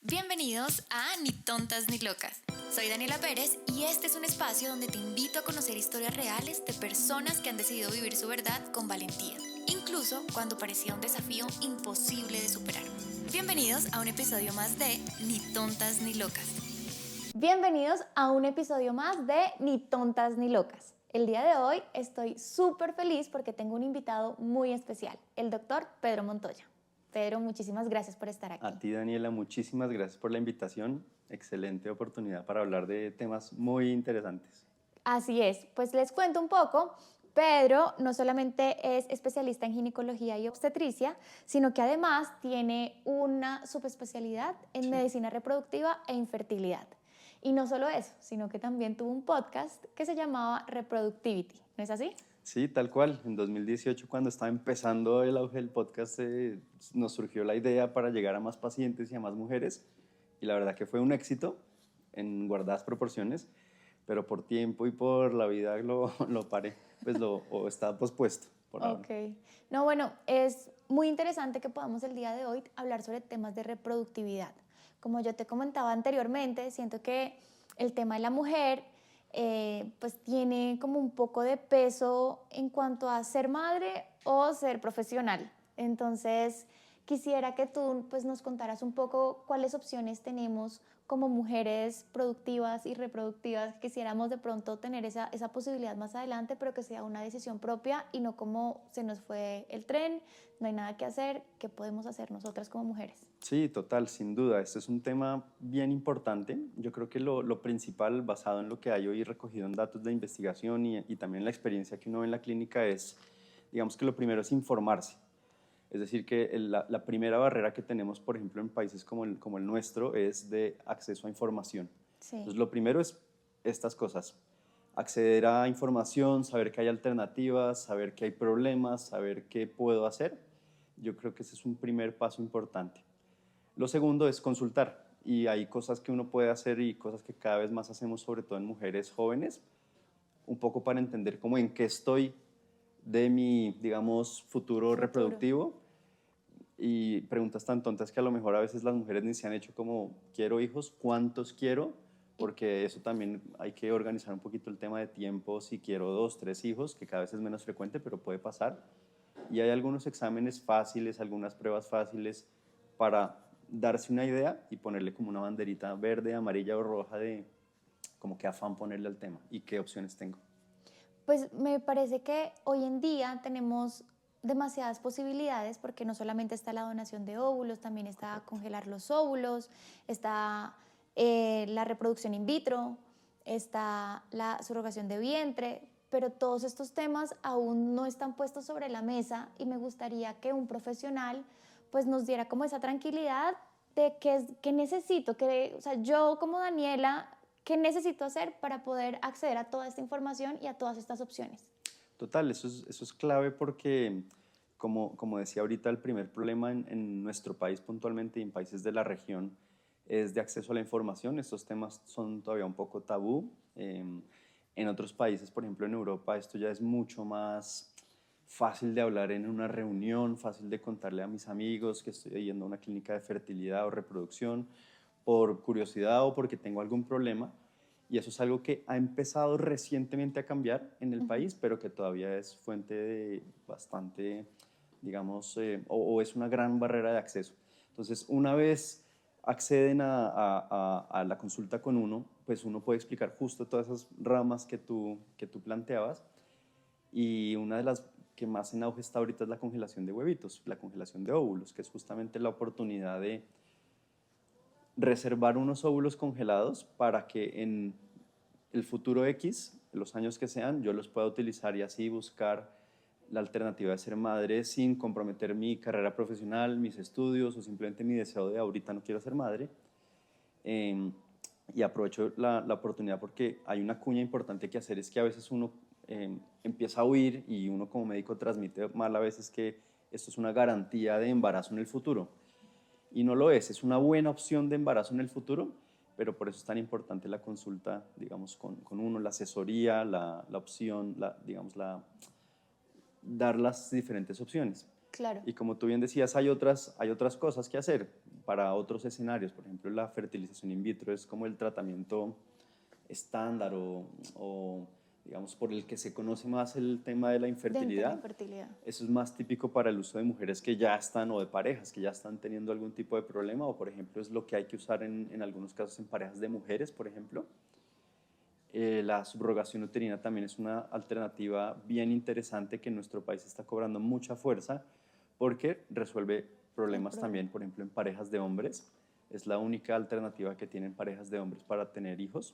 Bienvenidos a Ni Tontas ni Locas. Soy Daniela Pérez y este es un espacio donde te invito a conocer historias reales de personas que han decidido vivir su verdad con valentía, incluso cuando parecía un desafío imposible de superar. Bienvenidos a un episodio más de Ni Tontas ni Locas. Bienvenidos a un episodio más de Ni Tontas ni Locas. El día de hoy estoy súper feliz porque tengo un invitado muy especial, el doctor Pedro Montoya. Pedro, muchísimas gracias por estar aquí. A ti, Daniela, muchísimas gracias por la invitación. Excelente oportunidad para hablar de temas muy interesantes. Así es, pues les cuento un poco. Pedro no solamente es especialista en ginecología y obstetricia, sino que además tiene una subespecialidad en medicina reproductiva e infertilidad. Y no solo eso, sino que también tuvo un podcast que se llamaba Reproductivity, ¿no es así? Sí, tal cual. En 2018, cuando estaba empezando el auge del podcast, nos surgió la idea para llegar a más pacientes y a más mujeres. Y la verdad que fue un éxito en guardadas proporciones, pero por tiempo y por la vida lo paré, o está pospuesto por ahora. Ok. No, bueno, es muy interesante que podamos el día de hoy hablar sobre temas de reproductividad. Como yo te comentaba anteriormente, siento que el tema de la mujer pues tiene como un poco de peso en cuanto a ser madre o ser profesional. Entonces, quisiera que tú pues, nos contaras un poco cuáles opciones tenemos como mujeres productivas y reproductivas. Quisiéramos de pronto tener esa posibilidad más adelante, pero que sea una decisión propia y no como se nos fue el tren, no hay nada que hacer, ¿qué podemos hacer nosotras como mujeres? Sí, total, sin duda. Este es un tema bien importante. Yo creo que lo principal, basado en lo que hay hoy recogido en datos de investigación y también la experiencia que uno ve en la clínica, es, digamos que lo primero es informarse. Es decir, que la primera barrera que tenemos, por ejemplo, en países como el nuestro, es de acceso a información. Sí. Entonces, lo primero es estas cosas. Acceder a información, saber que hay alternativas, saber que hay problemas, saber qué puedo hacer. Yo creo que ese es un primer paso importante. Lo segundo es consultar, y hay cosas que uno puede hacer y cosas que cada vez más hacemos, sobre todo en mujeres jóvenes, un poco para entender cómo en qué estoy de mi, digamos, futuro reproductivo, y preguntas tan tontas que a lo mejor a veces las mujeres ni se han hecho, como quiero hijos, cuántos quiero, porque eso también hay que organizar un poquito el tema de tiempo, si quiero 2, 3 hijos, que cada vez es menos frecuente, pero puede pasar. Y hay algunos exámenes fáciles, algunas pruebas fáciles para darse una idea y ponerle como una banderita verde, amarilla o roja de como qué afán ponerle al tema y qué opciones tengo. Pues me parece que hoy en día tenemos demasiadas posibilidades porque no solamente está la donación de óvulos, también está congelar los óvulos, está la reproducción in vitro, está la subrogación de vientre, pero todos estos temas aún no están puestos sobre la mesa y me gustaría que un profesional pues nos diera como esa tranquilidad de que necesito, o sea, yo como Daniela, ¿qué necesito hacer para poder acceder a toda esta información y a todas estas opciones? Total, eso es clave porque, como decía ahorita, el primer problema en nuestro país puntualmente y en países de la región es de acceso a la información. Estos temas son todavía un poco tabú. En otros países, por ejemplo en Europa, esto ya es mucho más fácil de hablar en una reunión, fácil de contarle a mis amigos que estoy yendo a una clínica de fertilidad o reproducción por curiosidad o porque tengo algún problema. Y eso es algo que ha empezado recientemente a cambiar en el país, pero que todavía es fuente de bastante, digamos, o es una gran barrera de acceso. Entonces, una vez acceden a la consulta con uno, pues uno puede explicar justo todas esas ramas que tú planteabas. Y una de las que más en auge está ahorita es la congelación de huevitos, la congelación de óvulos, que es justamente la oportunidad de reservar unos óvulos congelados para que en el futuro X, los años que sean, yo los pueda utilizar y así buscar la alternativa de ser madre sin comprometer mi carrera profesional, mis estudios o simplemente mi deseo de ahorita no quiero ser madre. Y aprovecho la oportunidad porque hay una cuña importante que hacer, es que a veces uno empieza a huir y uno como médico transmite mal a veces que esto es una garantía de embarazo en el futuro. Y no lo es una buena opción de embarazo en el futuro, pero por eso es tan importante la consulta, digamos, con uno, la asesoría, la opción, digamos, dar las diferentes opciones. Claro. Y como tú bien decías, hay otras cosas que hacer. para otros escenarios. Por ejemplo, la fertilización in vitro es como el tratamiento estándar o digamos, por el que se conoce más el tema de la Dentro de la infertilidad. infertilidad. Eso es más típico para el uso de mujeres que ya están, o de parejas que ya están teniendo algún tipo de problema, o por ejemplo es lo que hay que usar en algunos casos en parejas de mujeres, por ejemplo. La subrogación uterina también es una alternativa bien interesante que en nuestro país está cobrando mucha fuerza porque resuelve problemas también, por ejemplo, en parejas de hombres. Es la única alternativa que tienen parejas de hombres para tener hijos.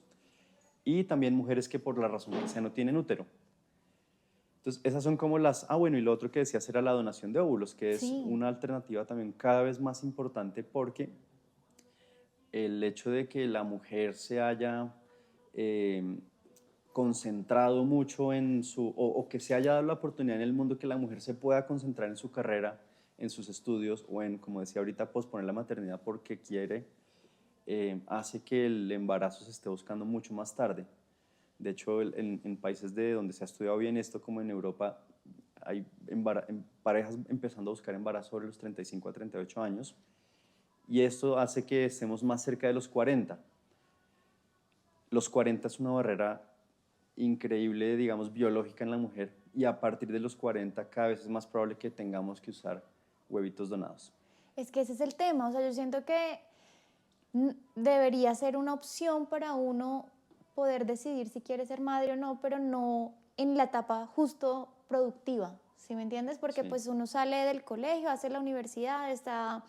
Y también mujeres que por la razón que sea no tienen útero. Entonces, esas son como las... Ah, bueno, y lo otro que decías era la donación de óvulos, que es Sí. una alternativa también cada vez más importante porque el hecho de que la mujer se haya concentrado mucho en su... O que se haya dado la oportunidad en el mundo que la mujer se pueda concentrar en su carrera, en sus estudios o en, como decía ahorita, posponer la maternidad porque quiere, hace que el embarazo se esté buscando mucho más tarde. De hecho, en países de donde se ha estudiado bien esto, como en Europa, hay parejas empezando a buscar embarazo sobre los 35 a 38 años, y esto hace que estemos más cerca de los 40. Los 40 es una barrera increíble, digamos, biológica en la mujer, y a partir de los 40 cada vez es más probable que tengamos que usar huevitos donados. Es que ese es el tema, o sea, yo siento que debería ser una opción para uno poder decidir si quiere ser madre o no, pero no en la etapa justo productiva, ¿sí me entiendes? Porque Sí. pues uno sale del colegio, hace la universidad, está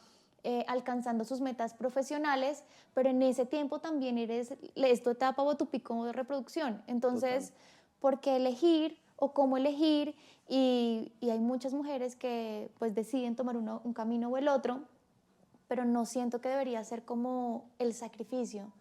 alcanzando sus metas profesionales, pero en ese tiempo también es tu etapa o tu pico de reproducción. Entonces, Total. ¿por qué elegir o cómo elegir? Y hay muchas mujeres que pues deciden tomar un camino o el otro, pero no siento que debería ser como el sacrificio,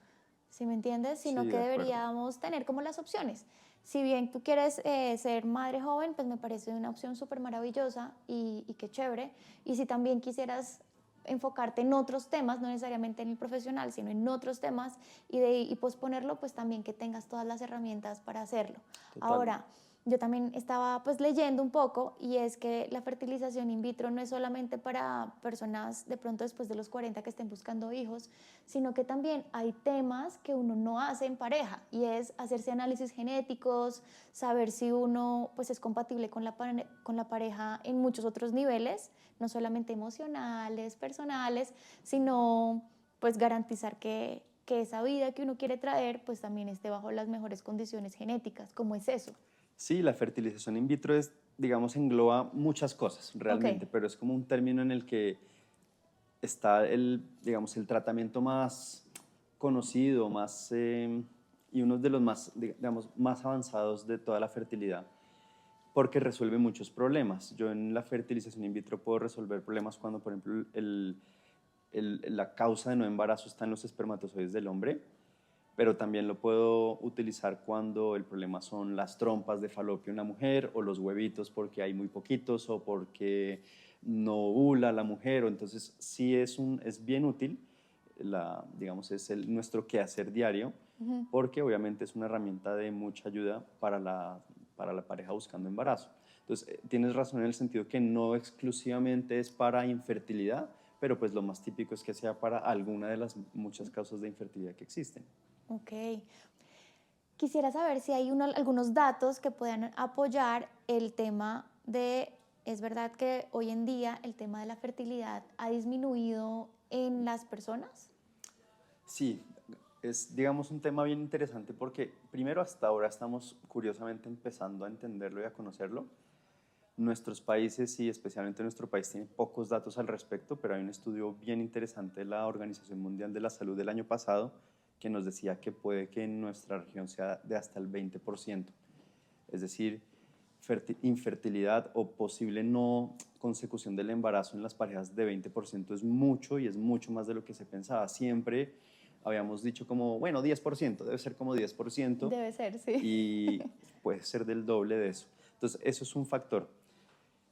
¿sí me entiendes? Sino Sí, que de acuerdo. deberíamos tener como las opciones. Si bien tú quieres ser madre joven, pues me parece una opción súper maravillosa y qué chévere. Y si también quisieras enfocarte en otros temas, no necesariamente en el profesional, sino en otros temas y posponerlo, pues también que tengas todas las herramientas para hacerlo. Total. Ahora, yo también estaba pues leyendo un poco y es que la fertilización in vitro no es solamente para personas de pronto después de los 40 que estén buscando hijos, sino que también hay temas que uno no hace en pareja y es hacerse análisis genéticos, saber si uno pues es compatible con la pareja en muchos otros niveles, no solamente emocionales, personales, sino pues garantizar que esa vida que uno quiere traer pues también esté bajo las mejores condiciones genéticas. ¿Cómo es eso? Sí, la fertilización in vitro es, digamos, engloba muchas cosas realmente, Ok. pero es como un término en el que está digamos, el tratamiento más conocido, y uno de los más, digamos, más avanzados de toda la fertilidad, porque resuelve muchos problemas. Yo en la fertilización in vitro puedo resolver problemas cuando, por ejemplo, la causa de no embarazo está en los espermatozoides del hombre, pero también lo puedo utilizar cuando el problema son las trompas de falopio en la mujer o los huevitos porque hay muy poquitos o porque no ovula la mujer. Entonces sí es bien útil, digamos, es nuestro quehacer diario, porque obviamente es una herramienta de mucha ayuda para la pareja buscando embarazo. Entonces tienes razón en el sentido que no exclusivamente es para infertilidad, pero pues lo más típico es que sea para alguna de las muchas causas de infertilidad que existen. Ok. Quisiera saber si hay algunos datos que puedan apoyar el tema de, es verdad que hoy en día el tema de la fertilidad ha disminuido en las personas. Sí, es, digamos, un tema bien interesante porque primero hasta ahora estamos curiosamente empezando a entenderlo y a conocerlo. Nuestros países y especialmente nuestro país tiene pocos datos al respecto, pero hay un estudio bien interesante de la Organización Mundial de la Salud del año pasado que nos decía que puede que en nuestra región sea de hasta el 20%. Es decir, infertilidad o posible no consecución del embarazo en las parejas de 20% es mucho y es mucho más de lo que se pensaba. Siempre habíamos dicho como, bueno, 10%, debe ser como 10%, Debe ser, sí. y puede ser del doble de eso. Entonces, eso es un factor.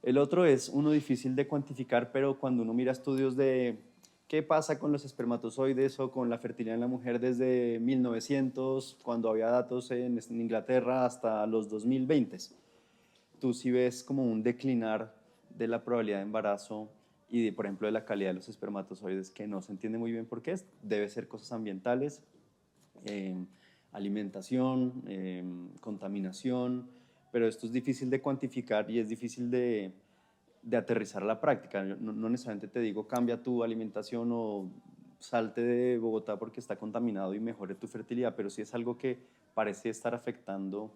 El otro es uno difícil de cuantificar, pero cuando uno mira estudios de qué pasa con los espermatozoides o con la fertilidad en la mujer desde 1900, cuando había datos en Inglaterra, hasta los 2020, tú sí ves como un declinar de la probabilidad de embarazo y, por ejemplo, de la calidad de los espermatozoides, que no se entiende muy bien por qué es. Debe ser cosas ambientales, eh, alimentación, contaminación, pero esto es difícil de cuantificar y es difícil de aterrizar a la práctica. No necesariamente te digo cambia tu alimentación o salte de Bogotá porque está contaminado y mejore tu fertilidad, pero sí es algo que parece estar afectando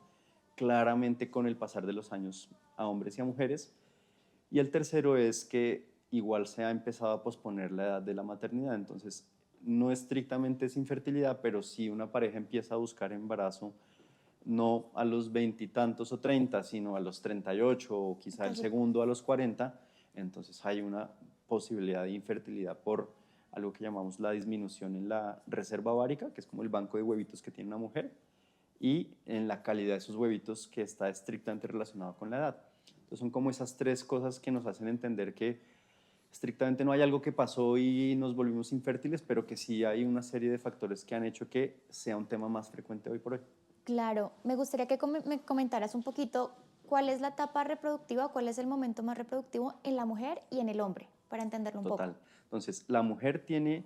claramente con el pasar de los años a hombres y a mujeres. Y el tercero es que igual se ha empezado a posponer la edad de la maternidad, entonces no estrictamente es infertilidad, pero si una pareja empieza a buscar embarazo no a los veintitantos o 30, sino a los 38 o quizá el Casi. segundo a los 40, entonces hay una posibilidad de infertilidad por algo que llamamos la disminución en la reserva ovárica, que es como el banco de huevitos que tiene una mujer, y en la calidad de esos huevitos, que está estrictamente relacionado con la edad. Entonces son como esas tres cosas que nos hacen entender que estrictamente no hay algo que pasó y nos volvimos infértiles, pero que sí hay una serie de factores que han hecho que sea un tema más frecuente hoy por hoy. Claro, me gustaría que me comentaras un poquito cuál es la etapa reproductiva, cuál es el momento más reproductivo en la mujer y en el hombre, para entenderlo un Total. poco. Entonces, la mujer tiene,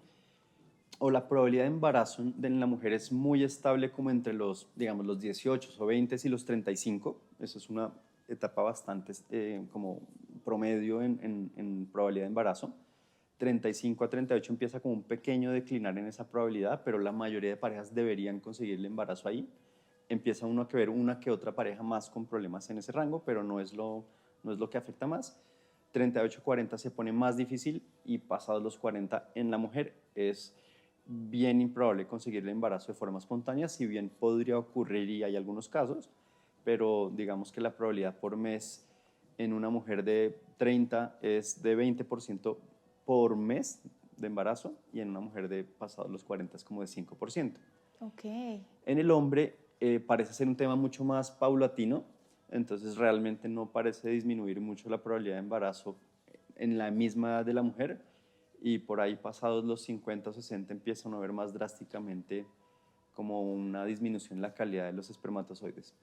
o la probabilidad de embarazo en la mujer es muy estable como entre los, digamos, los 18 o 20 y los 35. Eso es una etapa bastante como promedio en probabilidad de embarazo. 35 a 38 empieza como un pequeño declinar en esa probabilidad, pero la mayoría de parejas deberían conseguir el embarazo ahí. Empieza uno a ver una que otra pareja más con problemas en ese rango, pero no es lo que afecta más. 38-40 se pone más difícil y pasados los 40 en la mujer es bien improbable conseguir el embarazo de forma espontánea, si bien podría ocurrir y hay algunos casos, pero digamos que la probabilidad por mes en una mujer de 30 es de 20% por mes de embarazo y en una mujer de pasados los 40 es como de 5%. Ok, En el hombre parece ser un tema mucho más paulatino, entonces realmente no parece disminuir mucho la probabilidad de embarazo en la misma edad de la mujer y por ahí pasados los 50 o 60 empiezan a ver más drásticamente como una disminución en la calidad de los espermatozoides.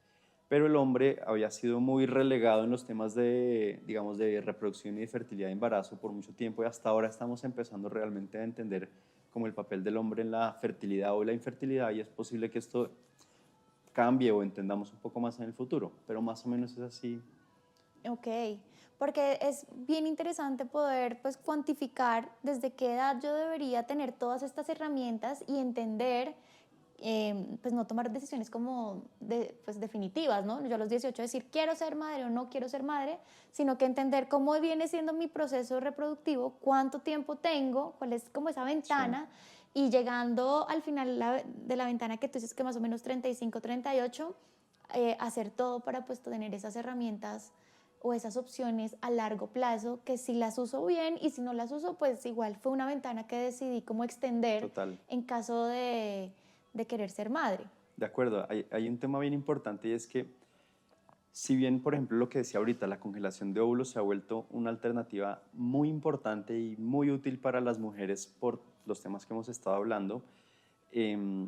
Pero el hombre había sido muy relegado en los temas de, digamos, de reproducción y de fertilidad de embarazo por mucho tiempo y hasta ahora estamos empezando realmente a entender como el papel del hombre en la fertilidad o la infertilidad y es posible que esto cambie o entendamos un poco más en el futuro, pero más o menos es así. ok, porque es bien interesante poder pues cuantificar desde qué edad yo debería tener todas estas herramientas y entender, pues no tomar decisiones como pues definitivas, ¿no? Yo a los 18 decir quiero ser madre o no quiero ser madre, sino que entender cómo viene siendo mi proceso reproductivo, cuánto tiempo tengo, cuál es como esa Sí, ventana y llegando al final de la ventana que tú dices que más o menos 35, 38, hacer todo para pues tener esas herramientas o esas opciones a largo plazo que si las uso bien y si no las uso pues igual fue una ventana que decidí cómo extender total. en caso de querer ser madre. De acuerdo, hay un tema bien importante y es que si bien, por ejemplo, lo que decía ahorita, la congelación de óvulos se ha vuelto una alternativa muy importante y muy útil para las mujeres por los temas que hemos estado hablando, eh,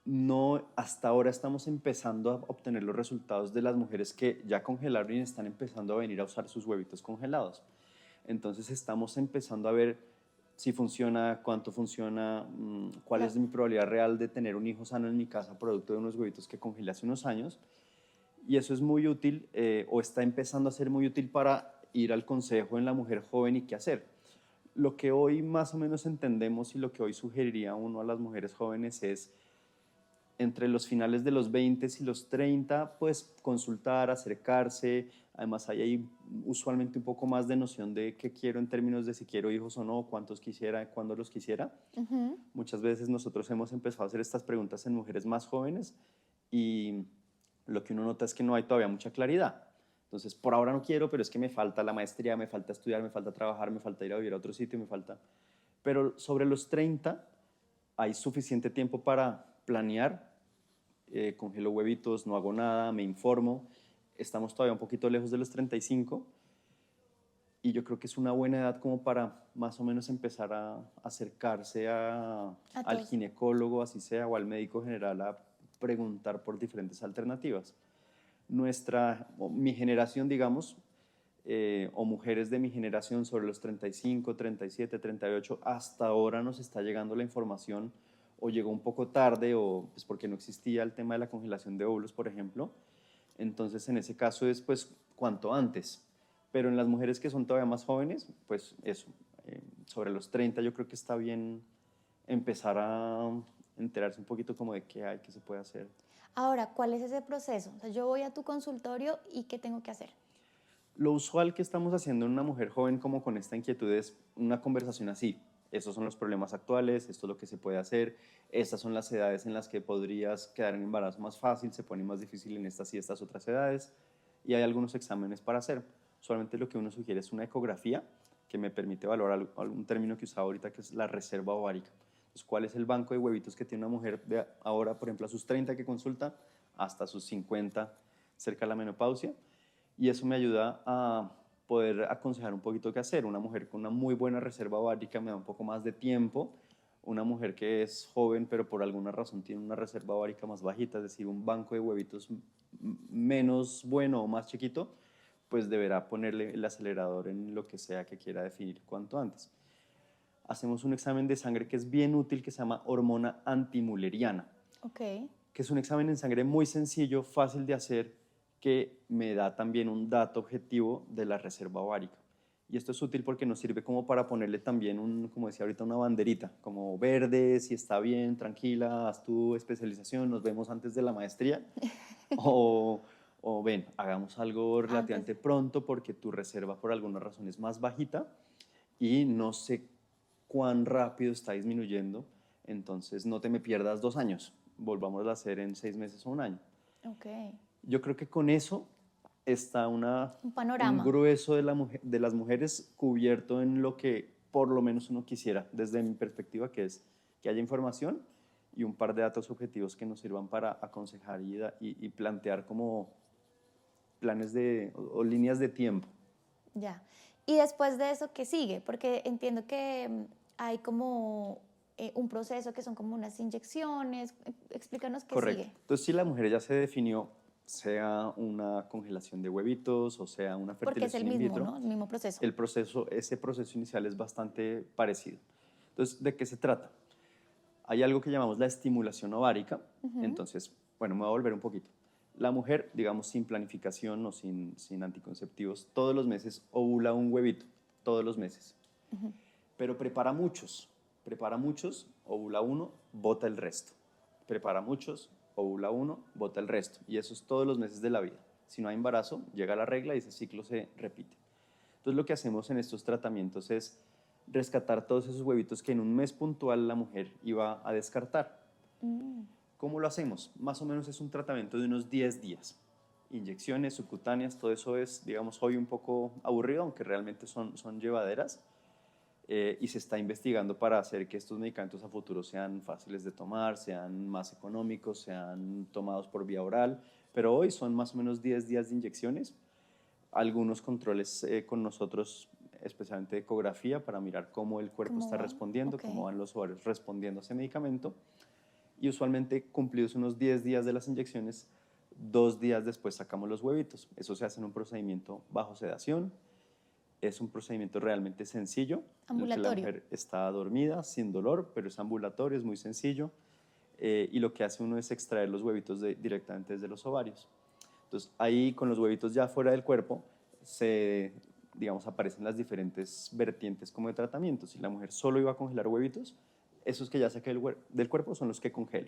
no, hasta ahora estamos empezando a obtener los resultados de las mujeres que ya congelaron y están empezando a venir a usar sus huevitos congelados. Entonces estamos empezando a ver si funciona, cuánto funciona, cuál es Claro. mi probabilidad real de tener un hijo sano en mi casa producto de unos huevitos que congelé hace unos años. Y eso es muy útil o está empezando a ser muy útil para ir al consejo en la mujer joven y qué hacer. Lo que hoy más o menos entendemos y lo que hoy sugeriría uno a las mujeres jóvenes es entre los finales de los 20 y los 30, pues consultar, acercarse. Además, hay usualmente un poco más de noción de qué quiero en términos de si quiero hijos o no, cuántos quisiera, cuándo los quisiera. Ujú. Muchas veces nosotros hemos empezado a hacer estas preguntas en mujeres más jóvenes y lo que uno nota es que no hay todavía mucha claridad. Entonces, por ahora no quiero, pero es que me falta la maestría, me falta estudiar, me falta trabajar, me falta ir a vivir a otro sitio, me falta... Pero sobre los 30 hay suficiente tiempo para planear, congelo huevitos, no hago nada, me informo. Estamos todavía un poquito lejos de los 35 y yo creo que es una buena edad como para más o menos empezar a acercarse A al todos. ginecólogo, así sea, o al médico general a preguntar por diferentes alternativas. Mi generación, digamos, o mujeres de mi generación sobre los 35, 37, 38, hasta ahora nos está llegando la información o llegó un poco tarde o pues porque no existía el tema de la congelación de óvulos, por ejemplo. Entonces, en ese caso es pues cuanto antes. Pero en las mujeres que son todavía más jóvenes, pues eso, sobre los 30 yo creo que está bien empezar a enterarse un poquito como de qué hay, qué se puede hacer. Ahora, ¿cuál es ese proceso? O sea, yo voy a tu consultorio y ¿qué tengo que hacer? Lo usual que estamos haciendo en una mujer joven como con esta inquietud es una conversación así. Estos son los problemas actuales, esto es lo que se puede hacer, estas son las edades en las que podrías quedar en embarazo más fácil, se pone más difícil en estas y estas otras edades, y hay algunos exámenes para hacer. Usualmente lo que uno sugiere es una ecografía que me permite valorar algún término que usaba ahorita que es la reserva ovárica. Entonces, ¿cuál es el banco de huevitos que tiene una mujer de ahora, por ejemplo, a sus 30 que consulta, hasta sus 50 cerca de la menopausia? Y eso me ayuda a poder aconsejar un poquito qué hacer. Una mujer con una muy buena reserva ovárica me da un poco más de tiempo. Una mujer que es joven pero por alguna razón tiene una reserva ovárica más bajita, es decir, un banco de huevitos menos bueno o más chiquito, pues deberá ponerle el acelerador en lo que sea que quiera definir cuanto antes. Hacemos un examen de sangre que es bien útil que se llama hormona antimuleriana, Ok. que es un examen en sangre muy sencillo, fácil de hacer, que me da también un dato objetivo de la reserva ovárica. Y esto es útil porque nos sirve como para ponerle también, como decía ahorita, una banderita, como verde, si está bien, tranquila, haz tu especialización, nos vemos antes de la maestría. o, o ven, hagamos algo Antes. relativamente pronto porque tu reserva por alguna razón es más bajita y no sé cuán rápido está disminuyendo, entonces no te me pierdas 2 años, volvamos a hacer en 6 meses o un año. Ok. Yo creo que con eso está Un un panorama. grueso de las mujeres cubierto en lo que por lo menos uno quisiera, desde mi perspectiva, que es que haya información y un par de datos objetivos que nos sirvan para aconsejar y plantear como planes o líneas de tiempo. Ya. Y después de eso, ¿qué sigue? Porque entiendo que hay como un proceso que son como unas inyecciones. Explícanos qué Correcto. sigue. Entonces, si la mujer ya se definió, sea una congelación de huevitos o sea una Porque es el fertilización in mismo, vitro, ¿no? El mismo proceso. ese proceso inicial es bastante parecido. Entonces, ¿de qué se trata? Hay algo que llamamos la estimulación ovárica. Entonces, bueno, me voy a volver un poquito. La mujer, digamos, sin planificación o sin anticonceptivos, todos los meses ovula un huevito, todos los meses. Pero prepara muchos, ovula uno, bota el resto. Prepara muchos, ovula uno, bota el resto. Y eso es todos los meses de la vida. Si no hay embarazo, llega la regla y ese ciclo se repite. Entonces lo que hacemos en estos tratamientos es rescatar todos esos huevitos que en un mes puntual la mujer iba a descartar. ¿Cómo lo hacemos? Más o menos es un tratamiento de unos 10 días. Inyecciones subcutáneas, todo eso es, digamos, hoy un poco aburrido, aunque realmente son llevaderas. Y se está investigando para hacer que estos medicamentos a futuro sean fáciles de tomar, sean más económicos, sean tomados por vía oral. Pero hoy son más o menos 10 días de inyecciones, algunos controles con nosotros, especialmente de ecografía, para mirar cómo el cuerpo ¿Cómo está va? respondiendo, Ok. cómo van los ovarios respondiendo a ese medicamento. Y usualmente, cumplidos unos 10 días de las inyecciones, 2 días después sacamos los huevitos. Eso se hace en un procedimiento bajo sedación. Es un procedimiento realmente sencillo, en el que la Ambulatorio. mujer está dormida, sin dolor, pero es ambulatorio, es muy sencillo. Y lo que hace uno es extraer los huevitos directamente desde los ovarios. Entonces, ahí con los huevitos ya fuera del cuerpo, digamos, aparecen las diferentes vertientes como de tratamiento. Si la mujer solo iba a congelar huevitos, esos que ya saqué del cuerpo son los que congelo.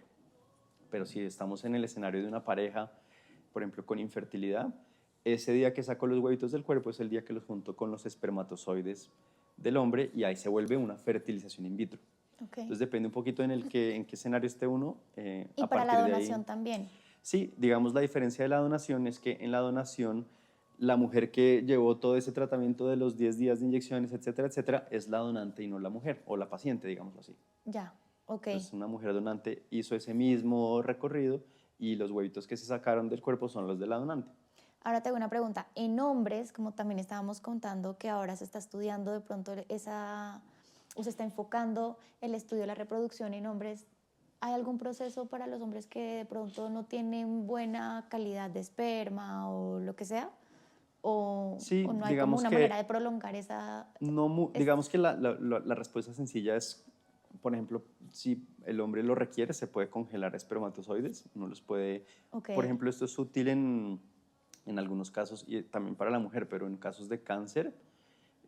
Pero si estamos en el escenario de una pareja, por ejemplo, con infertilidad, ese día que saco los huevitos del cuerpo es el día que los junto con los espermatozoides del hombre y ahí se vuelve una fertilización in vitro. Ok. Entonces depende un poquito en qué escenario esté uno. Y A para la partir de ahí, donación también. sí, digamos la diferencia de la donación es que en la donación la mujer que llevó todo ese tratamiento de los 10 días de inyecciones, etcétera, etcétera, es la donante y no la mujer o la paciente, digámoslo así. Ya. Ok. Entonces una mujer donante hizo ese mismo recorrido y los huevitos que se sacaron del cuerpo son los de la donante. Ahora te hago una pregunta. En hombres, como también estábamos contando que ahora se está estudiando de pronto o se está enfocando el estudio de la reproducción en hombres, ¿hay algún proceso para los hombres que de pronto no tienen buena calidad de esperma o lo que sea? Sí, o no hay como digamos una que manera de prolongar esa... no, es- digamos que la respuesta sencilla es, por ejemplo, si el hombre lo requiere, se puede congelar espermatozoides, uno los puede, ok, por ejemplo, esto es útil en algunos casos y también para la mujer, pero en casos de cáncer,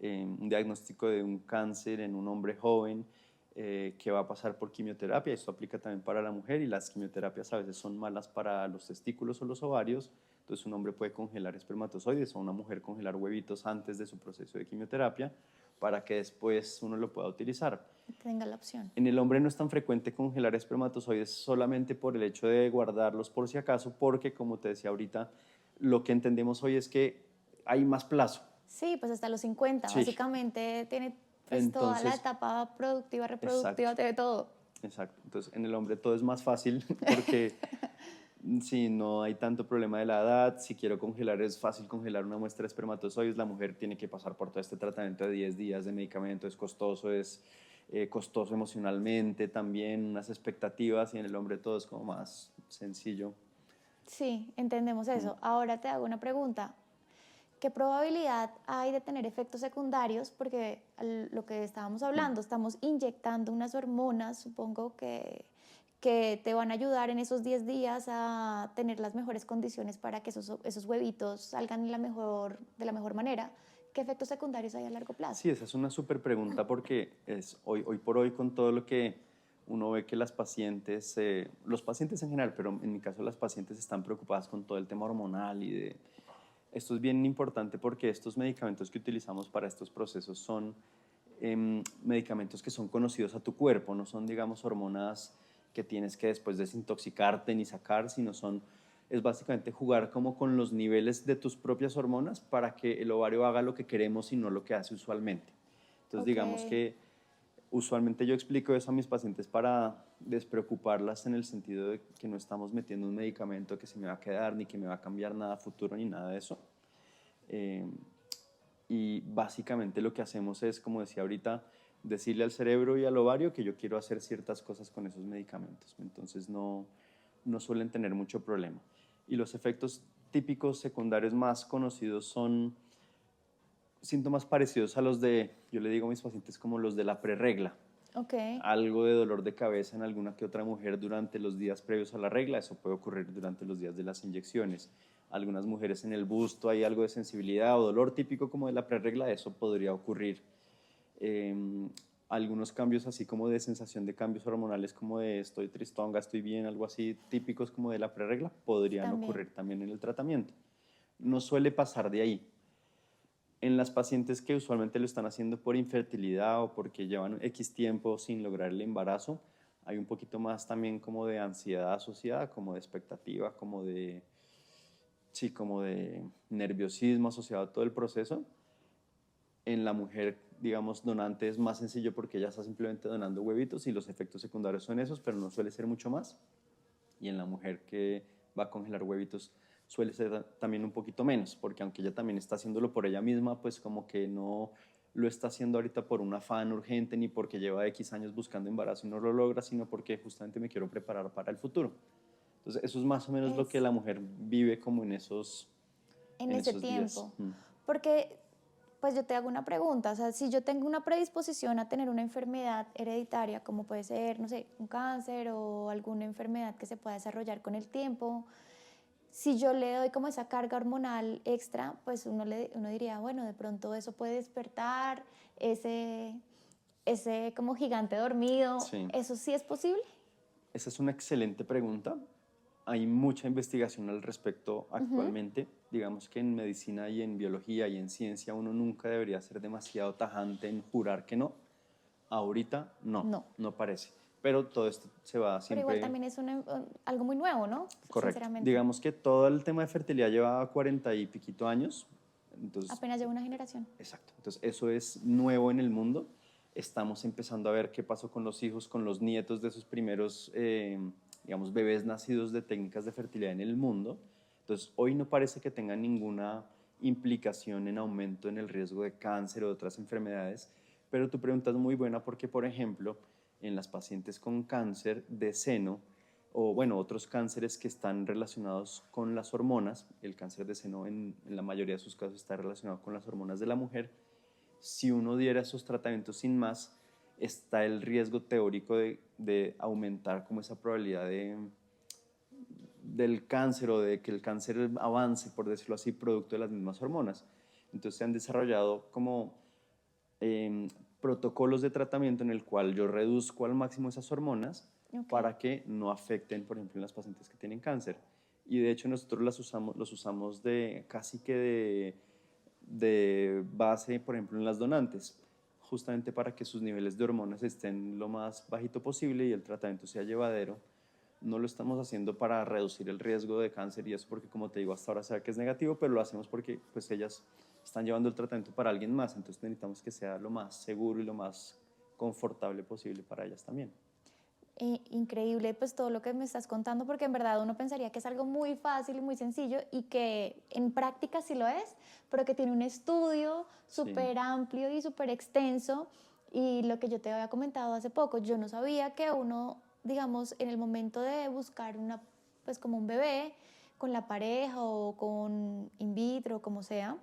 un diagnóstico de un cáncer en un hombre joven que va a pasar por quimioterapia, esto aplica también para la mujer y las quimioterapias a veces son malas para los testículos o los ovarios, entonces un hombre puede congelar espermatozoides o una mujer congelar huevitos antes de su proceso de quimioterapia para que después uno lo pueda utilizar. tenga la opción. En el hombre no es tan frecuente congelar espermatozoides solamente por el hecho de guardarlos por si acaso, porque como te decía ahorita, lo que entendemos hoy es que hay más plazo. Sí, pues hasta los 50, Sí, básicamente tiene pues toda la entonces, etapa productiva, exacto, reproductiva, tiene todo. exacto. Entonces en el hombre todo es más fácil porque si no hay tanto problema de la edad, si quiero congelar es fácil congelar una muestra de espermatozoides, la mujer tiene que pasar por todo este tratamiento de 10 días de medicamento, es costoso emocionalmente también, unas expectativas y en el hombre todo es como más sencillo. Sí, entendemos Mm. eso. Ahora te hago una pregunta. ¿Qué probabilidad hay de tener efectos secundarios? Porque lo que estábamos Mm. hablando, estamos inyectando unas hormonas, supongo que te van a ayudar en esos 10 días a tener las mejores condiciones para que esos huevitos salgan de la mejor manera. ¿Qué efectos secundarios hay a largo plazo? Sí, esa es una súper pregunta porque es hoy por hoy con todo lo que uno ve que las pacientes, los pacientes en general, pero en mi caso las pacientes están preocupadas con todo el tema hormonal y de... Esto es bien importante porque estos medicamentos que utilizamos para estos procesos son medicamentos que son conocidos a tu cuerpo, no son, digamos, hormonas que tienes que después desintoxicarte ni sacar, sino es básicamente jugar como con los niveles de tus propias hormonas para que el ovario haga lo que queremos y no lo que hace usualmente. Entonces, Ok, digamos que usualmente yo explico eso a mis pacientes para despreocuparlas en el sentido de que no estamos metiendo un medicamento que se me va a quedar, ni que me va a cambiar nada a futuro, ni nada de eso. Eh, y básicamente lo que hacemos es, como decía ahorita, decirle al cerebro y al ovario que yo quiero hacer ciertas cosas con esos medicamentos. Entonces no suelen tener mucho problema. Y los efectos típicos secundarios más conocidos son síntomas parecidos a los de, yo le digo a mis pacientes como los de la prerregla. ok. Algo de dolor de cabeza en alguna que otra mujer durante los días previos a la regla, eso puede ocurrir durante los días de las inyecciones. Algunas mujeres en el busto hay algo de sensibilidad o dolor típico como de la prerregla, eso podría ocurrir. Eh, Algunos cambios así como de sensación de cambios hormonales como de estoy tristonga, estoy bien, algo así típicos como de la prerregla, podrían También. ocurrir también en el tratamiento. No suele pasar de ahí. En las pacientes que usualmente lo están haciendo por infertilidad o porque llevan X tiempo sin lograr el embarazo, hay un poquito más también como de ansiedad asociada, como de expectativa, sí, como de nerviosismo asociado a todo el proceso. En la mujer, digamos, donante es más sencillo porque ella está simplemente donando huevitos y los efectos secundarios son esos, pero no suele ser mucho más. Y en la mujer que va a congelar huevitos suele ser también un poquito menos, porque aunque ella también está haciéndolo por ella misma, pues como que no lo está haciendo ahorita por un afán urgente ni porque lleva X años buscando embarazo y no lo logra, sino porque justamente me quiero preparar para el futuro. Entonces, eso es más o menos lo que Es la mujer vive como en en ese esos días. tiempo. Porque, pues yo te hago una pregunta, o sea, si yo tengo una predisposición a tener una enfermedad hereditaria, como puede ser, no sé, un cáncer o alguna enfermedad que se pueda desarrollar con el tiempo, si yo le doy como esa carga hormonal extra, pues uno diría, bueno, de pronto eso puede despertar ese, ese como gigante dormido. Sí. ¿Eso sí es posible? Esa es una excelente pregunta. Hay mucha investigación al respecto Ujú. actualmente. Digamos que en medicina y en biología y en ciencia uno nunca debería ser demasiado tajante en jurar que no. Ahorita no, No. no parece. Pero todo esto se va Pero igual siempre también es algo muy nuevo, ¿no? correcto. Sinceramente. Digamos que todo el tema de fertilidad lleva 40 y piquito años. Entonces, Apenas lleva una generación. exacto. Entonces, eso es nuevo en el mundo. Estamos empezando a ver qué pasó con los hijos, con los nietos de esos primeros, digamos, bebés nacidos de técnicas de fertilidad en el mundo. Entonces, hoy no parece que tenga ninguna implicación en aumento en el riesgo de cáncer o de otras enfermedades. Pero tu pregunta es muy buena porque, por ejemplo, en las pacientes con cáncer de seno, o bueno, otros cánceres que están relacionados con las hormonas. El cáncer de seno en la mayoría de sus casos está relacionado con las hormonas de la mujer. Si uno diera esos tratamientos sin más, está el riesgo teórico de aumentar como esa probabilidad del cáncer o de que el cáncer avance, por decirlo así, producto de las mismas hormonas. Entonces se han desarrollado como protocolos de tratamiento en el cual yo reduzco al máximo esas hormonas para que no afecten, por ejemplo, en las pacientes que tienen cáncer. Y de hecho nosotros los usamos de casi que de base, por ejemplo, en las donantes, justamente para que sus niveles de hormonas estén lo más bajito posible y el tratamiento sea llevadero. No lo estamos haciendo para reducir el riesgo de cáncer y eso porque, como te digo, hasta ahora se ve que es negativo, pero lo hacemos porque pues ellas están llevando el tratamiento para alguien más, entonces necesitamos que sea lo más seguro y lo más confortable posible para ellas también. Increíble pues todo lo que me estás contando, porque en verdad uno pensaría que es algo muy fácil y muy sencillo y que en práctica sí lo es, pero que tiene un estudio súper amplio y súper extenso. Y lo que yo te había comentado hace poco, yo no sabía que uno, digamos, en el momento de buscar una, pues como un bebé con la pareja o con in vitro, como sea,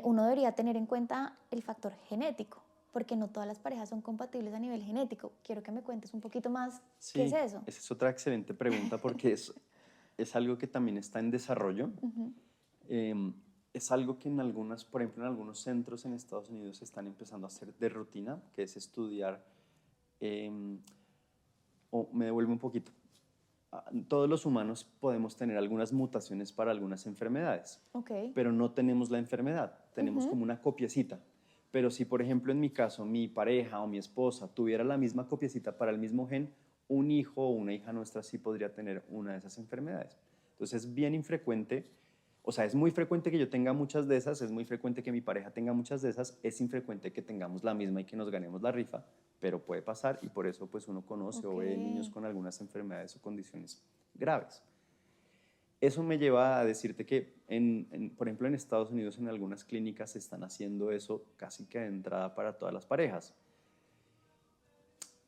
uno debería tener en cuenta el factor genético, porque no todas las parejas son compatibles a nivel genético. Quiero que me cuentes un poquito más qué es Sí, eso. esa es otra excelente pregunta porque es algo que también está en desarrollo. Eh, es algo que en algunas, por ejemplo, en algunos centros en Estados Unidos están empezando a hacer de rutina, que es estudiar, o me devuelvo un poquito, todos los humanos podemos tener algunas mutaciones para algunas enfermedades, pero no tenemos la enfermedad, tenemos como una copiecita. Pero si, por ejemplo, en mi caso, mi pareja o mi esposa tuviera la misma copiecita para el mismo gen, un hijo o una hija nuestra sí podría tener una de esas enfermedades. Entonces es bien infrecuente, o sea, es muy frecuente que yo tenga muchas de esas, es muy frecuente que mi pareja tenga muchas de esas, es infrecuente que tengamos la misma y que nos ganemos la rifa, pero puede pasar y por eso pues uno conoce o ve niños con algunas enfermedades o condiciones graves. Eso me lleva a decirte que, por ejemplo, en Estados Unidos en algunas clínicas se están haciendo eso casi que de entrada para todas las parejas.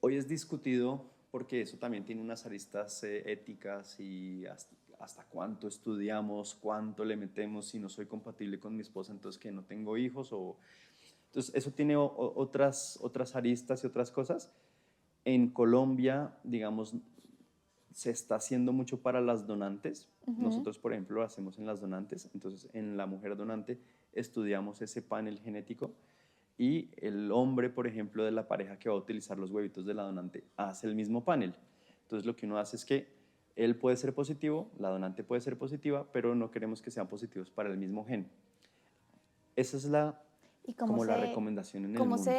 Hoy es discutido porque eso también tiene unas aristas éticas y hasta cuánto estudiamos, cuánto le metemos, si no soy compatible con mi esposa, entonces que no tengo hijos. Entonces eso tiene otras aristas y otras cosas. En Colombia, digamos, se está haciendo mucho para las donantes. Nosotros, por ejemplo, lo hacemos en las donantes. Entonces, en la mujer donante estudiamos ese panel genético y el hombre, por ejemplo, de la pareja que va a utilizar los huevitos de la donante hace el mismo panel. Entonces, lo que uno hace es que él puede ser positivo, la donante puede ser positiva, pero no queremos que sean positivos para el mismo gen. Esa es ¿Y como la recomendación en el cómo mundo.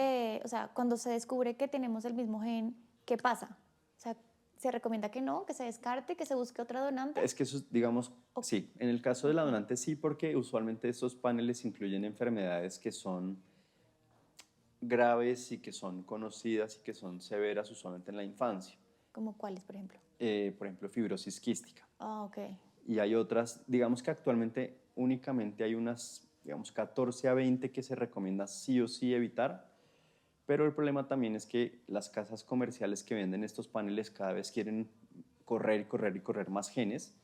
o sea, cuando se descubre que tenemos el mismo gen, qué pasa? O sea, ¿se recomienda que no, que se descarte, que se busque otra donante? Es que eso, digamos, sí, en el caso de la Ok. donante sí, porque usualmente estos paneles incluyen enfermedades que son graves y que son conocidas y que son severas usualmente en la infancia. ¿Como cuáles, por ejemplo? Por ejemplo, fibrosis quística. Ah, ok. Y hay otras, digamos que actualmente únicamente hay unas, digamos, 14 a 20 que se recomienda sí o sí evitar, pero el problema también es que las casas comerciales que venden estos paneles cada vez quieren correr y correr y correr más genes,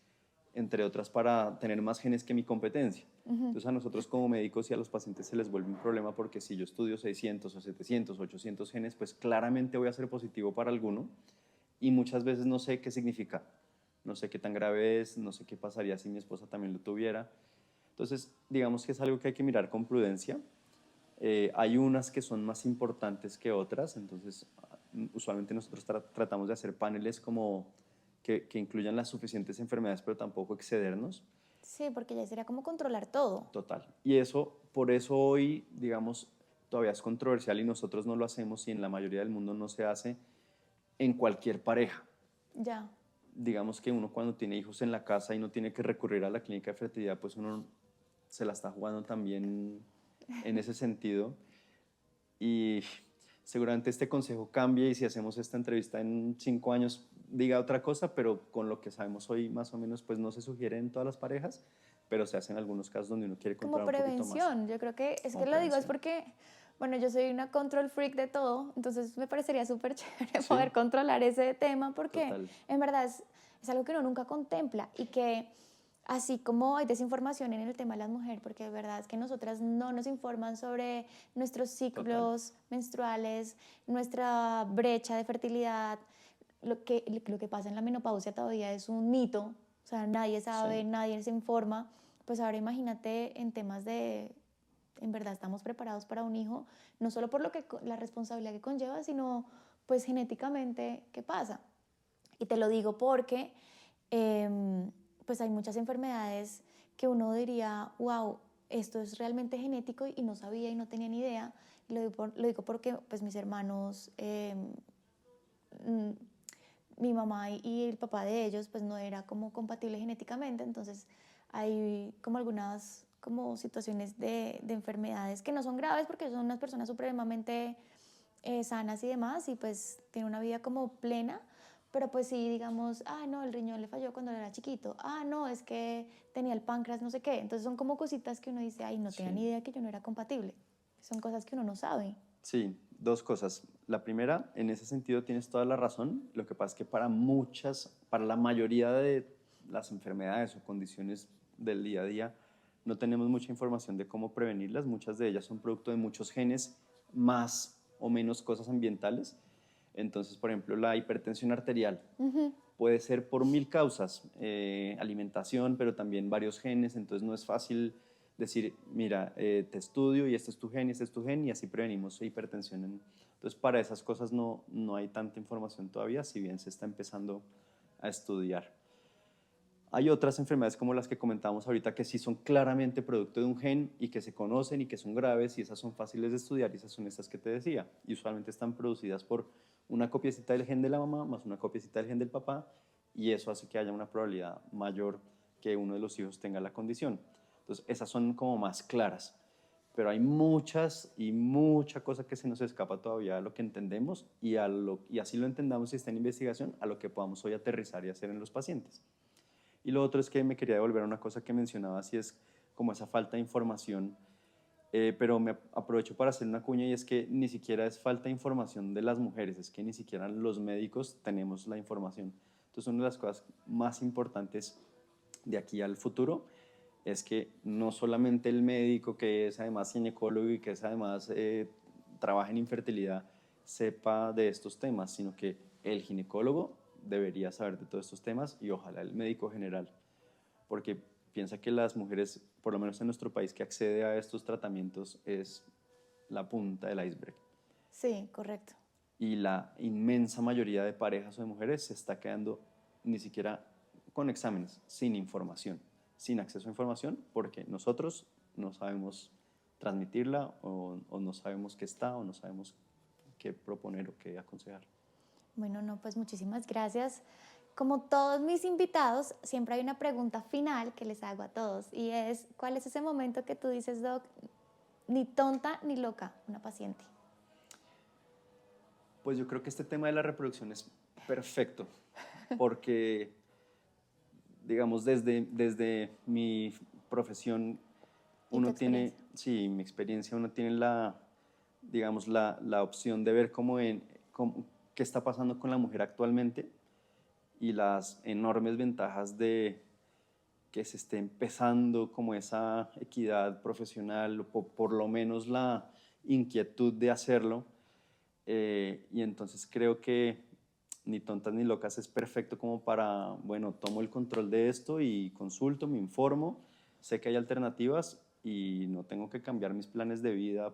entre otras para tener más genes que mi competencia. Entonces a nosotros como médicos y a los pacientes se les vuelve un problema porque si yo estudio 600 o 700 o 800 genes, pues claramente voy a ser positivo para alguno y muchas veces no sé qué significa, no sé qué tan grave es, no sé qué pasaría si mi esposa también lo tuviera. Entonces digamos que es algo que hay que mirar con prudencia. Hay unas que son más importantes que otras, entonces usualmente nosotros tratamos de hacer paneles como que incluyan las suficientes enfermedades, pero tampoco excedernos. Sí, porque ya sería como controlar todo. Total. Y eso, por eso hoy, digamos, todavía es controversial y nosotros no lo hacemos y en la mayoría del mundo no se hace en cualquier pareja. Ya. Digamos que uno cuando tiene hijos en la casa y no tiene que recurrir a la clínica de fertilidad, pues uno se la está jugando también en ese sentido. Y seguramente este consejo cambie y si hacemos esta entrevista en 5 años diga otra cosa, pero con lo que sabemos hoy más o menos pues no se sugiere en todas las parejas, pero se hace en algunos casos donde uno quiere Como controlar un poquito más. prevención, yo creo que es Como que lo digo es prevención. porque Bueno, yo soy una control freak de todo, entonces me parecería súper chévere Sí. poder controlar ese tema porque Total. en verdad es algo que uno nunca contempla y que así como hay desinformación en el tema de las mujeres, porque de verdad es que nosotras no nos informan sobre nuestros Total. ciclos menstruales, nuestra brecha de fertilidad, lo que pasa en la menopausia todavía es un mito, o sea, nadie sabe, Sí. nadie se informa, pues ahora imagínate en temas de, en verdad estamos preparados para un hijo, no solo por lo que, la responsabilidad que conlleva, sino pues genéticamente, ¿qué pasa? Y te lo digo porque pues hay muchas enfermedades que uno diría, wow, esto es realmente genético y no sabía y no tenía ni idea. Lo digo porque pues mis hermanos, mm, mi mamá y el papá de ellos pues no era como compatible genéticamente, entonces hay como algunas como situaciones de enfermedades que no son graves porque son unas personas supremamente sanas y demás y pues tienen una vida como plena, pero pues sí, digamos, ah, no, el riñón le falló cuando era chiquito, ah, no, es que tenía el páncreas, no sé qué, entonces son como cositas que uno dice, ay, no tenía ni Sí. idea que yo no era compatible, son cosas que uno no sabe. Sí, dos cosas. La primera, en ese sentido tienes toda la razón. Lo que pasa es que para muchas, para la mayoría de las enfermedades o condiciones del día a día, no tenemos mucha información de cómo prevenirlas. Muchas de ellas son producto de muchos genes, más o menos cosas ambientales. Entonces, por ejemplo, la hipertensión arterial puede ser por mil causas, alimentación, pero también varios genes, entonces no es fácil decir, mira, te estudio y este es tu gen y este es tu gen y así prevenimos hipertensión. Entonces, para esas cosas no hay tanta información todavía, si bien se está empezando a estudiar. Hay otras enfermedades como las que comentábamos ahorita que sí son claramente producto de un gen y que se conocen y que son graves y esas son fáciles de estudiar y esas son estas que te decía. Y usualmente están producidas por una copiecita del gen de la mamá más una copiecita del gen del papá y eso hace que haya una probabilidad mayor que uno de los hijos tenga la condición. Entonces esas son como más claras. Pero hay muchas y mucha cosa que se nos escapa todavía a lo que entendemos y así lo entendamos y está en investigación a lo que podamos hoy aterrizar y hacer en los pacientes. Y lo otro es que me quería devolver a una cosa que mencionabas y es como esa falta de información, pero me aprovecho para hacer una cuña y es que ni siquiera es falta de información de las mujeres, es que ni siquiera los médicos tenemos la información. Entonces una de las cosas más importantes de aquí al futuro es que no solamente el médico que es además ginecólogo y que es además trabaja en infertilidad sepa de estos temas, sino que el ginecólogo debería saber de todos estos temas y ojalá el médico general, porque piensa que las mujeres, por lo menos en nuestro país, que accede a estos tratamientos es la punta del iceberg. Sí, correcto. Y la inmensa mayoría de parejas o de mujeres se está quedando ni siquiera con exámenes, sin información, sin acceso a información, porque nosotros no sabemos transmitirla o no sabemos qué está o no sabemos qué proponer o qué aconsejar. Bueno, no, pues muchísimas gracias. Como todos mis invitados, siempre hay una pregunta final que les hago a todos y es, ¿cuál es ese momento que tú dices, Doc, ni tonta ni loca, una paciente? Pues yo creo que este tema de la reproducción es perfecto, porque, digamos, desde mi profesión, ¿Y tu uno tiene, experiencia? sí, mi experiencia, uno tiene digamos, la opción de ver qué está pasando con la mujer actualmente y las enormes ventajas de que se esté empezando como esa equidad profesional, o por lo menos la inquietud de hacerlo. Y entonces creo que ni tontas ni locas es perfecto como para, bueno, tomo el control de esto y consulto, me informo, sé que hay alternativas y no tengo que cambiar mis planes de vida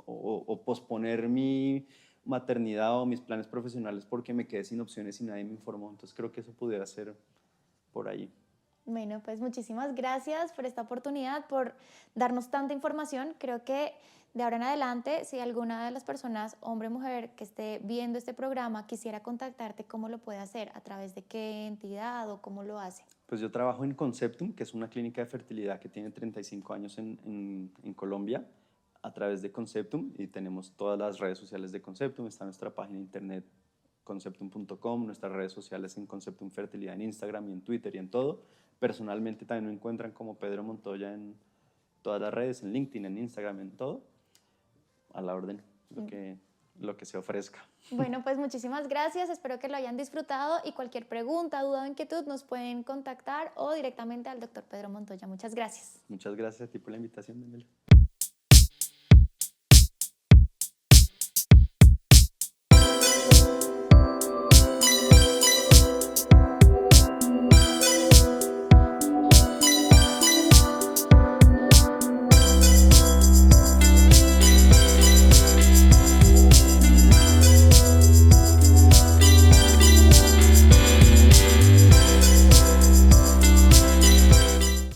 o posponer mi maternidad o mis planes profesionales porque me quedé sin opciones y nadie me informó. Entonces creo que eso pudiera ser por ahí. Bueno, pues muchísimas gracias por esta oportunidad, por darnos tanta información. Creo que de ahora en adelante, si alguna de las personas, hombre o mujer, que esté viendo este programa quisiera contactarte, ¿cómo lo puede hacer? ¿A través de qué entidad o cómo lo hace? Pues yo trabajo en Conceptum, que es una clínica de fertilidad que tiene 35 años en Colombia, a través de Conceptum, y tenemos todas las redes sociales de Conceptum. Está nuestra página de internet conceptum.com, nuestras redes sociales en Conceptum Fertilidad en Instagram y en Twitter y en todo. Personalmente también me encuentran como Pedro Montoya en todas las redes, en LinkedIn, en Instagram, en todo. a la orden, lo que se ofrezca. Bueno, pues muchísimas gracias, espero que lo hayan disfrutado y cualquier pregunta, duda o inquietud nos pueden contactar o directamente al doctor Pedro Montoya. Muchas gracias. Muchas gracias a ti por la invitación, Daniela.